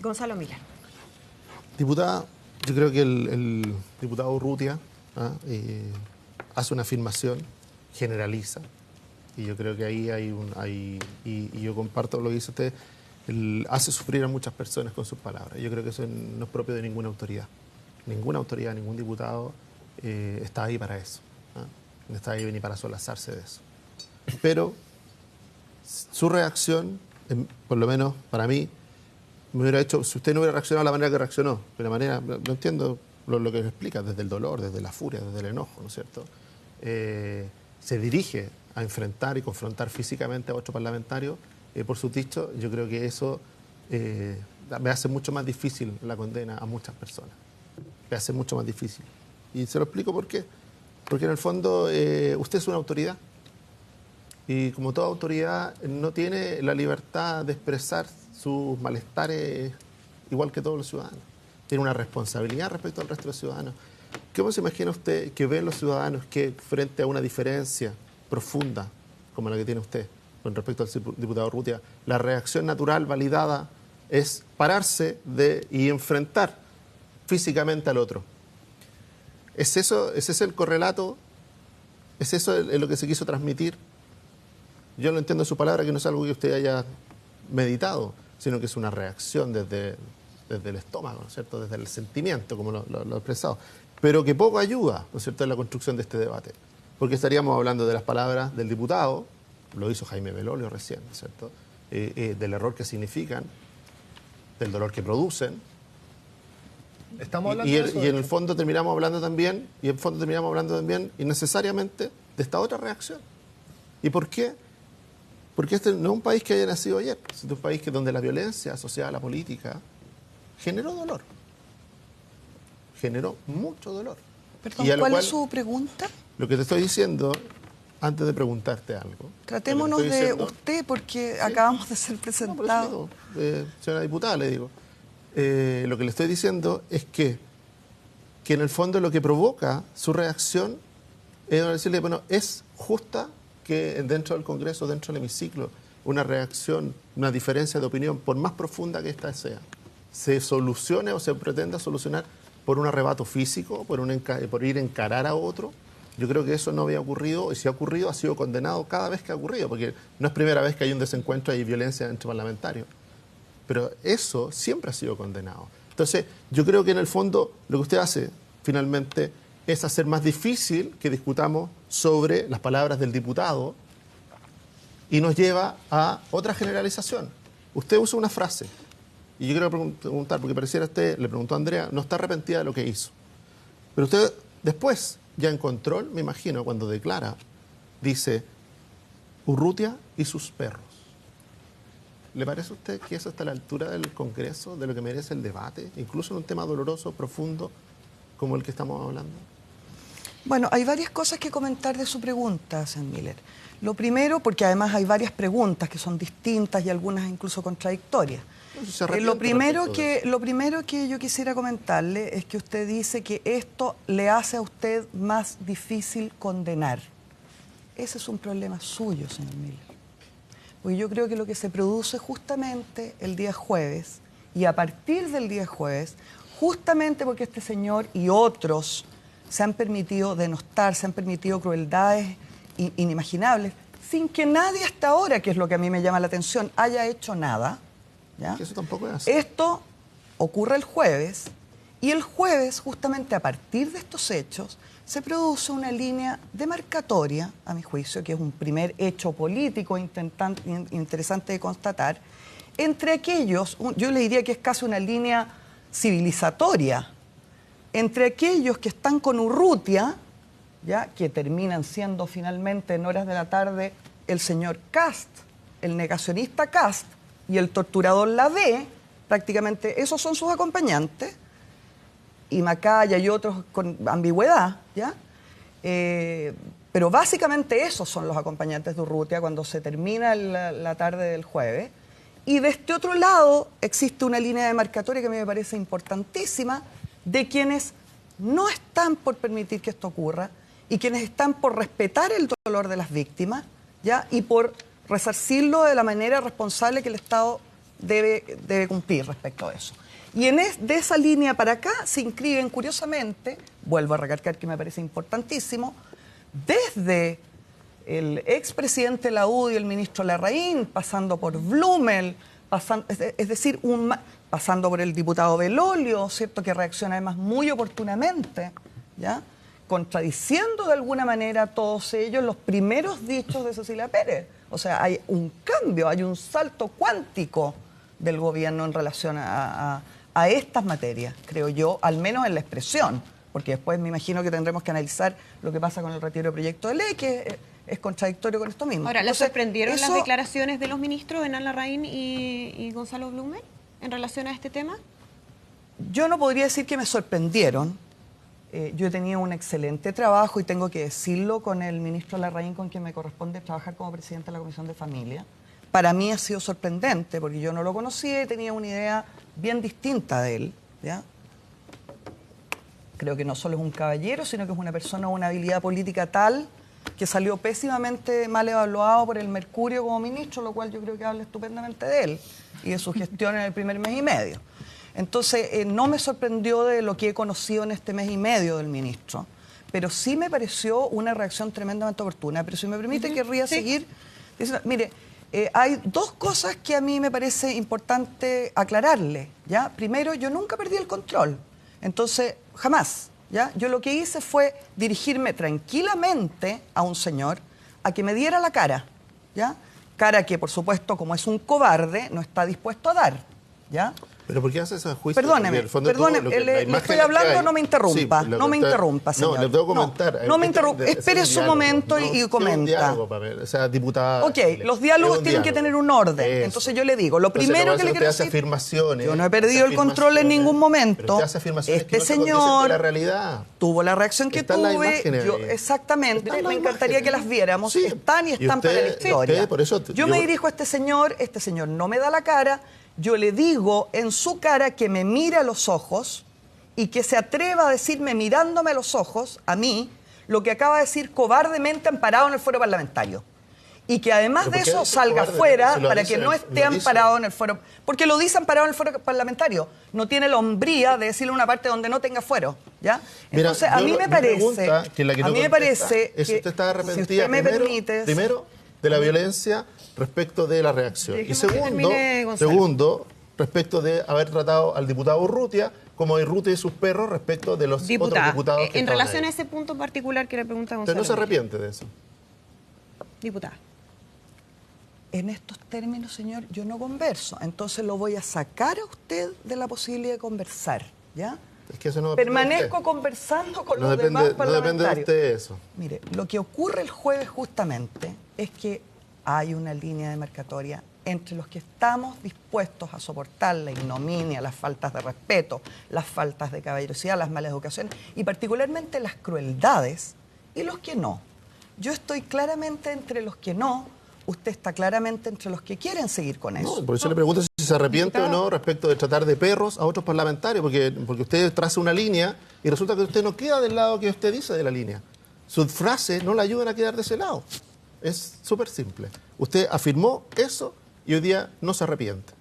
Gonzalo Miller. Diputada, yo creo que el diputado Urrutia hace una afirmación, generaliza, y yo creo que ahí y yo comparto lo que dice usted, hace sufrir a muchas personas con sus palabras. Yo creo que eso no es propio de ninguna autoridad. Ninguna autoridad, ningún diputado está ahí para eso. No está ahí ni para solazarse de eso. Pero su reacción, por lo menos para mí, me hubiera hecho, si usted no hubiera reaccionado de la manera que reaccionó, de la manera, no entiendo lo que explica, desde el dolor, desde la furia, desde el enojo, ¿no es cierto? Se dirige a enfrentar y confrontar físicamente a otro parlamentario por sus dichos. Yo creo que eso me hace mucho más difícil la condena a muchas personas. Me hace mucho más difícil. Y se lo explico por qué. Porque en el fondo usted es una autoridad. Y como toda autoridad no tiene la libertad de expresar sus malestares igual que todos los ciudadanos. Tiene una responsabilidad respecto al resto de los ciudadanos. ¿Cómo se imagina usted que ven los ciudadanos que frente a una diferencia profunda como la que tiene usted con respecto al diputado Urrutia, la reacción natural validada es pararse y enfrentar físicamente al otro? ¿Es eso, ese es el correlato? ¿Es eso lo que se quiso transmitir? Yo no entiendo su palabra, que no es algo que usted haya meditado, sino que es una reacción desde el estómago, ¿no es cierto? Desde el sentimiento, como lo he expresado. Pero que poco ayuda, ¿no es cierto?, en la construcción de este debate. Porque estaríamos hablando de las palabras del diputado, lo hizo Jaime Belolio recién, ¿no es cierto?, del error que significan, del dolor que producen. Estamos hablando Y de eso, en el fondo terminamos hablando también, innecesariamente, de esta otra reacción. ¿Y por qué? Porque este no es un país que haya nacido ayer, es un país donde la violencia asociada a la política generó dolor. Generó mucho dolor. Perdón, ¿cuál es su pregunta? Lo que te estoy diciendo, antes de preguntarte algo... Tratémonos de usted, porque acabamos de ser presentados. No, señora diputada, le digo. Lo que le estoy diciendo es que en el fondo lo que provoca su reacción es decirle, bueno, es justa que dentro del Congreso, dentro del hemiciclo, una reacción, una diferencia de opinión, por más profunda que ésta sea, se solucione o se pretenda solucionar por un arrebato físico, por ir a encarar a otro. Yo creo que eso no había ocurrido, y si ha ocurrido, ha sido condenado cada vez que ha ocurrido, porque no es primera vez que hay un desencuentro y violencia entre parlamentarios. Pero eso siempre ha sido condenado. Entonces, yo creo que en el fondo lo que usted hace, finalmente, es hacer más difícil que discutamos sobre las palabras del diputado y nos lleva a otra generalización. Usted usa una frase, y yo quiero preguntar, porque pareciera usted, le preguntó a Andrea, no está arrepentida de lo que hizo. Pero usted después, ya en control, me imagino, cuando declara, dice, Urrutia y sus perros. ¿Le parece a usted que eso está a la altura del Congreso, de lo que merece el debate, incluso en un tema doloroso, profundo, como el que estamos hablando? Bueno, hay varias cosas que comentar de su pregunta, señor Miller. Lo primero, porque además hay varias preguntas que son distintas y algunas incluso contradictorias. Lo primero que yo quisiera comentarle es que usted dice que esto le hace a usted más difícil condenar. Ese es un problema suyo, señor Miller. Porque yo creo que lo que se produce justamente el día jueves, y a partir del día jueves, justamente porque este señor y otros se han permitido denostar, se han permitido crueldades inimaginables, sin que nadie hasta ahora, que es lo que a mí me llama la atención, haya hecho nada. ¿Ya? Eso tampoco es así. Esto ocurre el jueves, y el jueves, justamente a partir de estos hechos, se produce una línea demarcatoria, a mi juicio, que es un primer hecho político interesante de constatar, entre aquellos, yo le diría que es casi una línea civilizatoria, entre aquellos que están con Urrutia, ¿ya?, que terminan siendo finalmente en horas de la tarde el señor Kast, el negacionista Kast, y el torturador Lavé, prácticamente esos son sus acompañantes, y Macaya y otros con ambigüedad, ¿ya? Pero básicamente esos son los acompañantes de Urrutia cuando se termina la tarde del jueves. Y de este otro lado existe una línea demarcatoria que a mí me parece importantísima, de quienes no están por permitir que esto ocurra y quienes están por respetar el dolor de las víctimas, ¿ya?, y por resarcirlo de la manera responsable que el Estado debe cumplir respecto a eso. Y de esa línea para acá se inscriben, curiosamente, vuelvo a recalcar que me parece importantísimo, desde el expresidente de la UDI, el ministro Larraín, pasando por Blumel, pasando por el diputado Belolio, ¿cierto?, que reacciona además muy oportunamente, ¿ya?, contradiciendo de alguna manera todos ellos los primeros dichos de Cecilia Pérez. O sea, hay un cambio, hay un salto cuántico del gobierno en relación a estas materias, creo yo, al menos en la expresión, porque después me imagino que tendremos que analizar lo que pasa con el retiro de proyecto de ley, que es contradictorio con esto mismo. Ahora, ¿le Entonces, sorprendieron las declaraciones de los ministros Hernán Larraín y Gonzalo Blumel en relación a este tema? Yo no podría decir que me sorprendieron. Yo he tenido un excelente trabajo y tengo que decirlo con el ministro Larraín, con quien me corresponde trabajar como presidente de la Comisión de Familia. Para mí ha sido sorprendente porque yo no lo conocía y tenía una idea bien distinta de él, ¿ya? Creo que no solo es un caballero, sino que es una persona con una habilidad política tal que salió pésimamente mal evaluado por el Mercurio como ministro, lo cual yo creo que habla estupendamente de él y de su gestión en el primer mes y medio. Entonces, no me sorprendió de lo que he conocido en este mes y medio del ministro, pero sí me pareció una reacción tremendamente oportuna. Pero si me permite, querría seguir diciendo, mire, hay dos cosas que a mí me parece importante aclararle, ¿ya? Primero, yo nunca perdí el control, entonces, jamás, ¿ya? Yo lo que hice fue dirigirme tranquilamente a un señor a que me diera la cara, ¿ya? Cara que, por supuesto, como es un cobarde, no está dispuesto a dar, ¿ya? ¿Pero por qué hace ese juicio? Perdóneme, le estoy hablando, no me interrumpa, no me interrumpa, señor. No, le tengo que comentar. No me interrumpa, espere un momento y comenta. Un diálogo, o sea, diputada. Ok, los diálogos tienen que tener un orden. Eso. Entonces yo le digo, lo primero que le quiero decir, yo no he perdido el control en ningún momento. Este señor tuvo la reacción que tuve, exactamente, me encantaría que las viéramos, están y están para la historia. Yo me dirijo a este señor no me da la cara. Yo le digo en su cara que me mire a los ojos y que se atreva a decirme mirándome a los ojos, a mí, lo que acaba de decir cobardemente amparado en el fuero parlamentario. Y que además de eso salga fuera para que no esté amparado en el fuero. Porque lo dice amparado en el fuero parlamentario. No tiene la hombría de decirle una parte donde no tenga fuero, ¿ya? Entonces, a mí me parece que usted está arrepentida, si usted me permite, primero, de la violencia respecto de la reacción. Y segundo, respecto de haber tratado al diputado Urrutia como Urrutia y sus perros respecto de los otros diputados que en relación ahí. a ese punto particular que le pregunta Gonzalo. ¿Usted no se arrepiente de eso? Diputada. En estos términos, señor, yo no converso. Entonces lo voy a sacar a usted de la posibilidad de conversar, ¿ya? Es que eso no permanezco conversando con los demás parlamentarios. No depende de usted eso. Mire, lo que ocurre el jueves justamente es que hay una línea demarcatoria entre los que estamos dispuestos a soportar la ignominia, las faltas de respeto, las faltas de caballerosidad, las malas educaciones y particularmente las crueldades, y los que no. Yo estoy claramente entre los que no, usted está claramente entre los que quieren seguir con eso. No, por eso le pregunto si se arrepiente o no respecto de tratar de perros a otros parlamentarios, porque usted traza una línea y resulta que usted no queda del lado que usted dice de la línea. Sus frases no le ayudan a quedar de ese lado. Es súper simple. Usted afirmó eso y hoy día no se arrepiente.